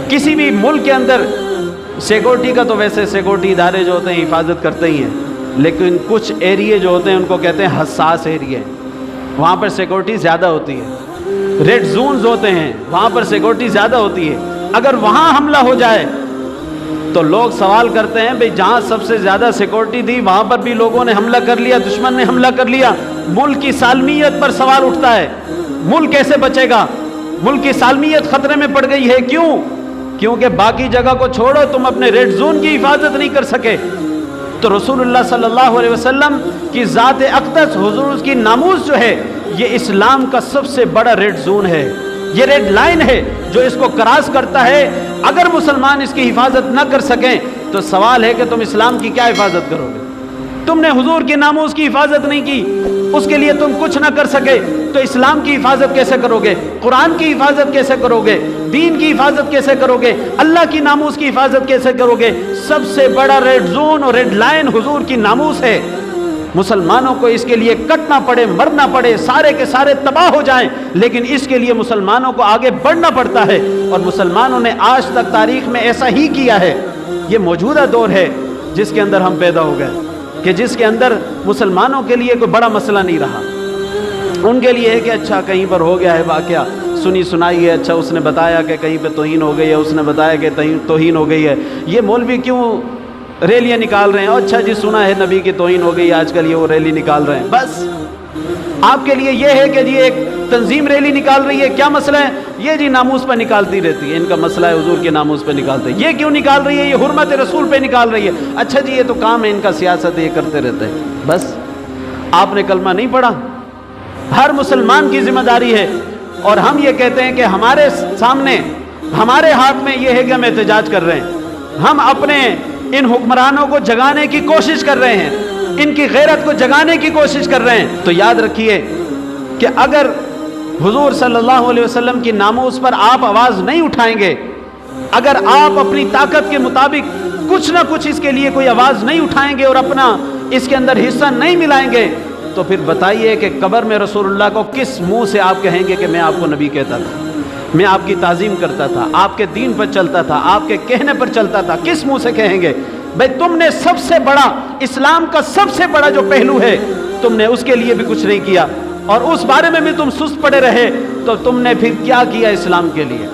کسی بھی ملک کے اندر سیکورٹی کا تو ویسے سیکورٹی ادارے جو ہوتے ہیں حفاظت کرتے ہی ہیں، لیکن کچھ ایریے جو ہوتے ہیں ان کو کہتے ہیں حساس ایریے، وہاں پر سیکورٹی زیادہ ہوتی ہے۔ ریڈ زونز ہوتے ہیں، وہاں پر سیکورٹی زیادہ ہوتی ہے۔ اگر وہاں حملہ ہو جائے تو لوگ سوال کرتے ہیں بھئی جہاں سب سے زیادہ سیکورٹی تھی وہاں پر بھی لوگوں نے حملہ کر لیا، دشمن نے حملہ کر لیا، ملک کی سالمیت پر سوال اٹھتا ہے، ملک کیسے بچے گا؟ ملک کی سالمیت خطرے میں پڑ گئی ہے۔ کیوں؟ کیونکہ باقی جگہ کو چھوڑو، تم اپنے ریڈ زون کی حفاظت نہیں کر سکے۔ تو رسول اللہ صلی اللہ علیہ وسلم کی ذات اقدس، حضور کی ناموس جو ہے، یہ اسلام کا سب سے بڑا ریڈ زون ہے، یہ ریڈ لائن ہے جو اس کو کراس کرتا ہے۔ اگر مسلمان اس کی حفاظت نہ کر سکیں تو سوال ہے کہ تم اسلام کی کیا حفاظت کرو گے؟ تم نے حضور کی ناموس کی حفاظت نہیں کی، اس کے لیے تم کچھ نہ کر سکے، تو اسلام کی حفاظت کیسے کرو گے؟ قرآن کی حفاظت کیسے کرو گے؟ دین کی حفاظت کیسے کرو گے؟ اللہ کی ناموس کی حفاظت کیسے کرو گے؟ سب سے بڑا ریڈ زون اور ریڈ لائن حضور کی ناموس ہے۔ مسلمانوں کو اس کے لیے کٹنا پڑے، مرنا پڑے، سارے کے سارے تباہ ہو جائیں، لیکن اس کے لیے مسلمانوں کو آگے بڑھنا پڑتا ہے، اور مسلمانوں نے آج تک تاریخ میں ایسا ہی کیا ہے۔ یہ موجودہ دور ہے جس کے اندر ہم پیدا ہو گئے، کہ جس کے اندر مسلمانوں کے لیے کوئی بڑا مسئلہ نہیں رہا۔ ان کے لیے ہے کہ اچھا کہیں پر ہو گیا ہے واقعہ، سنی سنائی ہے، اچھا اس نے بتایا کہ کہیں پہ توہین ہو گئی ہے، اس نے بتایا کہ توہین ہو گئی ہے، یہ مولوی کیوں ریلیاں نکال رہے ہیں؟ اچھا جی سنا ہے نبی کی توہین ہو گئی، آج کل یہ وہ ریلی نکال رہے ہیں۔ بس آپ کے لیے یہ ہے کہ جی ایک تنظیم ریلی نکال رہی ہے، کیا مسئلہ ہے؟ یہ جی ناموس پہ نکالتی رہتی ہے، ان کا مسئلہ ہے حضور کے ناموس پہ نکالتے ہیں۔ یہ کیوں نکال رہی ہے؟ یہ حرمت رسول پہ نکال رہی ہے۔ اچھا جی یہ تو کام ہے ان کا، سیاست ہے، یہ کرتے رہتے ہیں۔ بس آپ نے کلمہ نہیں پڑھا؟ ہر مسلمان کی ذمہ داری ہے، اور ہم یہ کہتے ہیں کہ ہمارے سامنے، ہمارے ہاتھ میں یہ ہے کہ ہم احتجاج کر رہے ہیں، ہم اپنے ان حکمرانوں کو جگانے کی کوشش کر رہے ہیں، ان کی غیرت کو جگانے کی کوشش کر رہے ہیں۔ تو یاد رکھیے کہ اگر حضور صلی اللہ علیہ وسلم کی ناموس پر آپ آواز نہیں اٹھائیں گے، اگر آپ اپنی طاقت کے مطابق کچھ نہ کچھ اس کے لیے کوئی آواز نہیں اٹھائیں گے اور اپنا اس کے اندر حصہ نہیں ملائیں گے، تو پھر بتائیے کہ قبر میں رسول اللہ کو کس منہ سے آپ کہیں گے کہ میں آپ کو نبی کہتا تھا، میں آپ کی تعظیم کرتا تھا، آپ کے دین پر چلتا تھا، آپ کے کہنے پر چلتا تھا؟ کس منہ سے کہیں گے؟ بھئی تم نے سب سے بڑا، اسلام کا سب سے بڑا جو پہلو ہے، تم نے اس کے لیے بھی کچھ نہیں کیا، اور اس بارے میں بھی تم سست پڑے رہے، تو تم نے پھر کیا کیا اسلام کے لیے؟